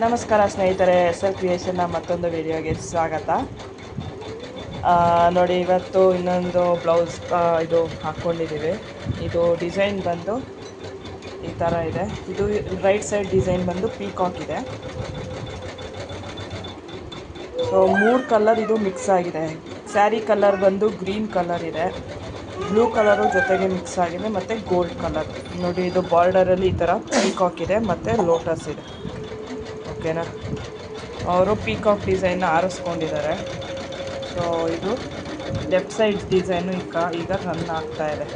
ನಮಸ್ಕಾರ ಸ್ನೇಹಿತರೆ, SL ಕ್ರಿಯೇಷನ್ನ ಮತ್ತೊಂದು ವಿಡಿಯೋಗೆ ಸ್ವಾಗತ. ನೋಡಿ, ಇವತ್ತು ಇನ್ನೊಂದು ಬ್ಲೌಸ್ ಇದು ಹಾಕ್ಕೊಂಡಿದ್ದೀವಿ. ಇದು ಡಿಸೈನ್ ಬಂದು ಈ ಥರ ಇದೆ. ಇದು ರೈಟ್ ಸೈಡ್ ಡಿಸೈನ್ ಬಂದು ಪೀಕಾಕ್ ಇದೆ. ಸೊ 3 ಕಲರ್ ಇದು ಮಿಕ್ಸ್ ಆಗಿದೆ. ಸ್ಯಾರಿ ಕಲರ್ ಬಂದು ಗ್ರೀನ್ ಕಲರ್ ಇದೆ, ಬ್ಲೂ ಕಲರು ಜೊತೆಗೆ ಮಿಕ್ಸ್ ಆಗಿದೆ, ಮತ್ತು ಗೋಲ್ಡ್ ಕಲರ್. ನೋಡಿ, ಇದು ಬಾರ್ಡರಲ್ಲಿ ಈ ಥರ ಪೀಕಾಕ್ ಇದೆ ಮತ್ತು ಲೋಟಸ್ ಇದೆ. ಓಕೆನಾ, ಅವರು ಪೀಕಾಕ್ ಡಿಸೈನ್ನ ಆರಿಸ್ಕೊಂಡಿದ್ದಾರೆ. ಸೊ ಇದು ಲೆಫ್ಟ್ ಸೈಡ್ ಡಿಸೈನು ಈಗ ರನ್ ಆಗ್ತಾ ಇದೆ.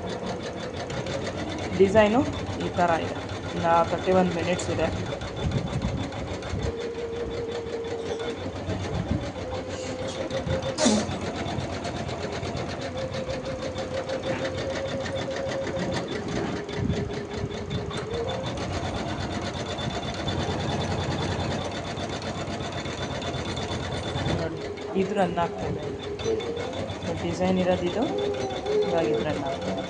ಡಿಸೈನು ಈ ಥರ ಇದೆ. 31 ಮಿನಿಟ್ಸ್ ಇದೆ. ಇದು ರನ್ ಆಗ್ತಾಯಿದೆ. ಡಿಸೈನ್ ಇರೋದು ಇದು, ಇವಾಗ ಇದು ರನ್ ಆಗ್ತದೆ.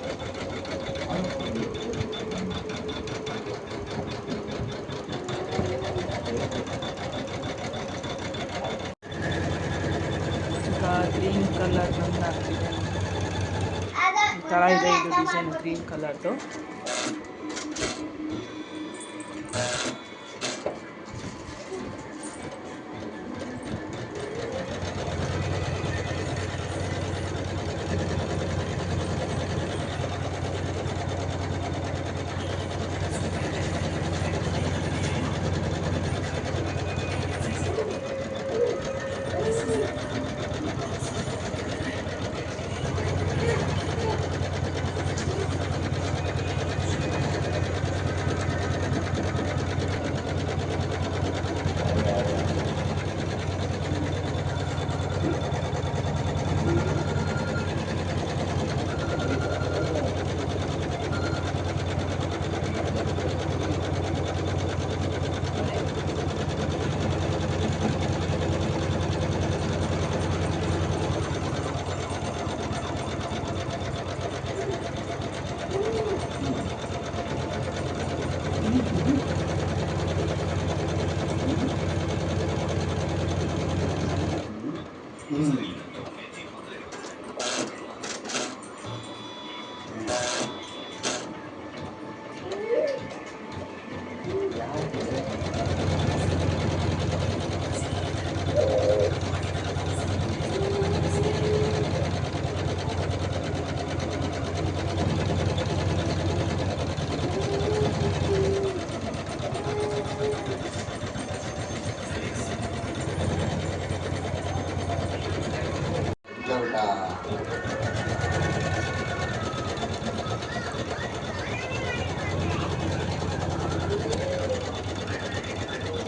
ಈಗ ಗ್ರೀನ್ ಕಲರ್ ರನ್ ಆಗ್ತಿದೆ. ಈ ಥರ ಇದೆ ಇದು ಡಿಸೈನ್, ಗ್ರೀನ್ ಕಲರ್ದು.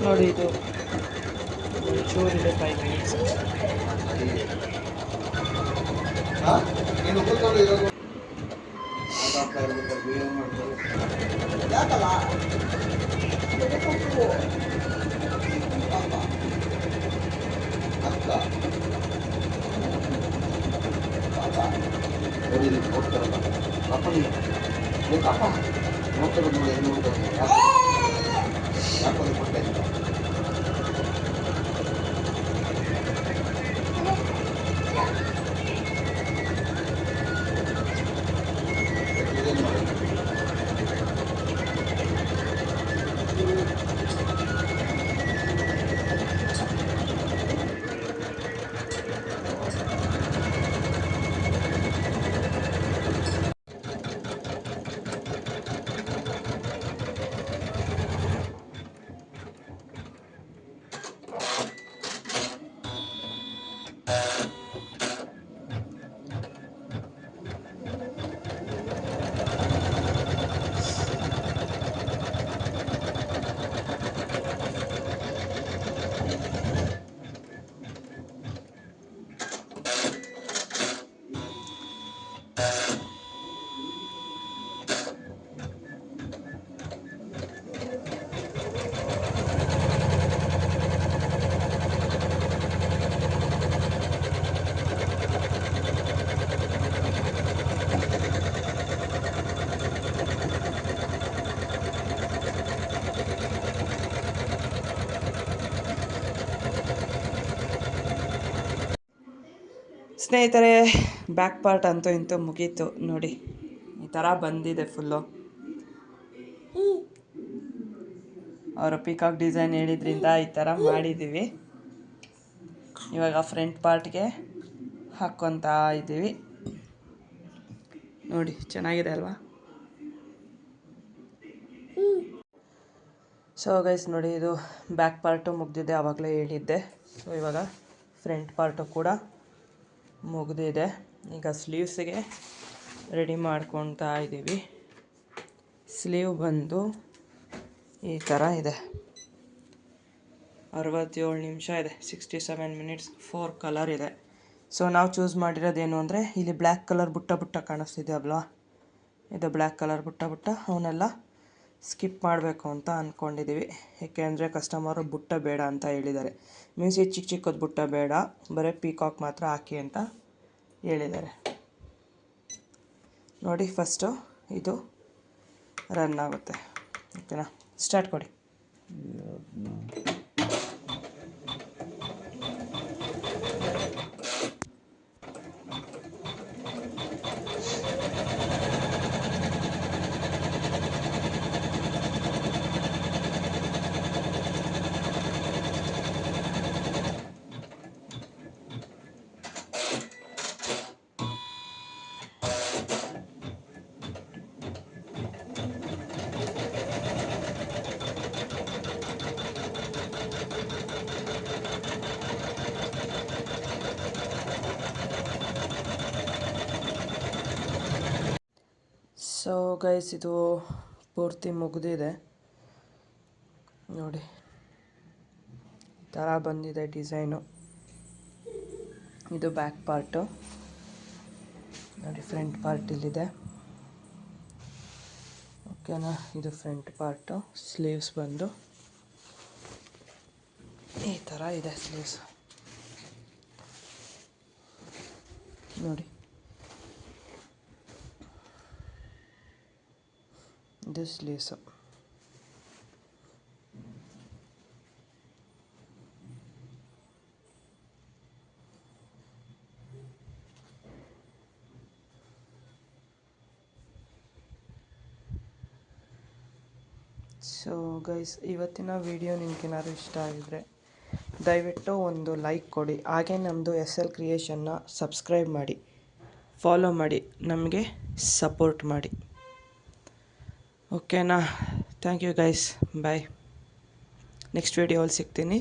ನೋಡಿ, ಇದು ಚೂರಿದೆ 5 ಮಿನಿಟ್ಸ್. ಸ್ನೇಹಿತರೆ, ಬ್ಯಾಕ್ ಪಾರ್ಟ್ ಅಂತೂ ಇಂತೂ ಮುಗೀತು ನೋಡಿ. ಈ ಥರ ಬಂದಿದೆ ಫುಲ್ಲು. ಅವರು ಪಿಕಾಕ್ ಡಿಸೈನ್ ಹೇಳಿದ್ರಿಂದ ಈ ಥರ ಮಾಡಿದ್ದೀವಿ. ಇವಾಗ ಫ್ರಂಟ್ ಪಾರ್ಟ್ಗೆ ಹಾಕ್ಕೊತಾ ಇದ್ದೀವಿ ನೋಡಿ. ಚೆನ್ನಾಗಿದೆ ಅಲ್ವಾ? ಸೊ ಗೈಸ್ ನೋಡಿ, ಇದು ಬ್ಯಾಕ್ ಪಾರ್ಟು ಮುಗ್ದಿದೆ, ಆವಾಗಲೇ ಹೇಳಿದ್ದೆ. ಸೊ ಇವಾಗ ಫ್ರಂಟ್ ಪಾರ್ಟು ಕೂಡ ಮುಗಿದಿದೆ. ಈಗ ಸ್ಲೀವ್ಸಿಗೆ ರೆಡಿ ಮಾಡ್ಕೊತಾ ಇದ್ದೀವಿ. ಸ್ಲೀವ್ ಬಂದು ಈ ಥರ ಇದೆ. 67 ನಿಮಿಷ ಇದೆ, 67 ಮಿನಿಟ್ಸ್. 4 ಕಲರ್ ಇದೆ. ಸೊ ನಾವು ಚೂಸ್ ಮಾಡಿರೋದೇನು ಅಂದರೆ, ಇಲ್ಲಿ ಬ್ಲ್ಯಾಕ್ ಕಲರ್ ಬುಟ್ಟ ಬುಟ್ಟ ಕಾಣಿಸ್ತಿದೆಯಲ್ವಾ, ಇದು ಬ್ಲ್ಯಾಕ್ ಕಲರ್ ಬುಟ್ಟ ಬುಟ್ಟ, ಅವನ್ನೆಲ್ಲ ಸ್ಕಿಪ್ ಮಾಡಬೇಕು ಅಂತ ಅಂದ್ಕೊಂಡಿದ್ದೀವಿ. ಏಕೆಂದರೆ ಕಸ್ಟಮರು ಬುಟ್ಟ ಬೇಡ ಅಂತ ಹೇಳಿದ್ದಾರೆ. ಮೀನ್ಸ್ ಈ ಚಿಕ್ಕ ಚಿಕ್ಕದು ಬುಟ್ಟ ಬೇಡ, ಬರೀ ಪೀಕಾಕ್ ಮಾತ್ರ ಹಾಕಿ ಅಂತ ಹೇಳಿದ್ದಾರೆ ನೋಡಿ. ಫಸ್ಟು ಇದು ರನ್ ಆಗುತ್ತೆ, ಓಕೆನಾ? ಸ್ಟಾರ್ಟ್ ಕೊಡಿ. ಸೊ ಗೈಸ್, ಇದು ಪೂರ್ತಿ ಮುಗಿದಿದೆ ನೋಡಿ. ಈ ಥರ ಬಂದಿದೆ ಡಿಸೈನು. ಇದು ಬ್ಯಾಕ್ ಪಾರ್ಟು ನೋಡಿ. ಫ್ರಂಟ್ ಪಾರ್ಟ್ ಇಲ್ಲಿದೆ, ಓಕೆನಾ? ಇದು ಫ್ರಂಟ್ ಪಾರ್ಟು. ಸ್ಲೀವ್ಸ್ ಬಂದು ಈ ಥರ ಇದೆ ಸ್ಲೀವ್ಸ್ ನೋಡಿ. ಇದು ಸ್ಲೀವ್ಸು. ಸೊ ಗೈಸ್, ಇವತ್ತಿನ ವಿಡಿಯೋ ನಿಮ್ಗೇನಾದ್ರು ಇಷ್ಟ ಆಗಿದ್ರೆ ದಯವಿಟ್ಟು ಒಂದು ಲೈಕ್ ಕೊಡಿ. ಹಾಗೆ ನಮ್ಮದು SL ಕ್ರಿಯೇಷನ್ನ ಸಬ್ಸ್ಕ್ರೈಬ್ ಮಾಡಿ, ಫಾಲೋ ಮಾಡಿ, ನಮಗೆ ಸಪೋರ್ಟ್ ಮಾಡಿ, ಓಕೆನಾ? Thank you guys, bye. Next ವಿಡಿಯೋಲ್ಲಿ ಸಿಗ್ತೀನಿ.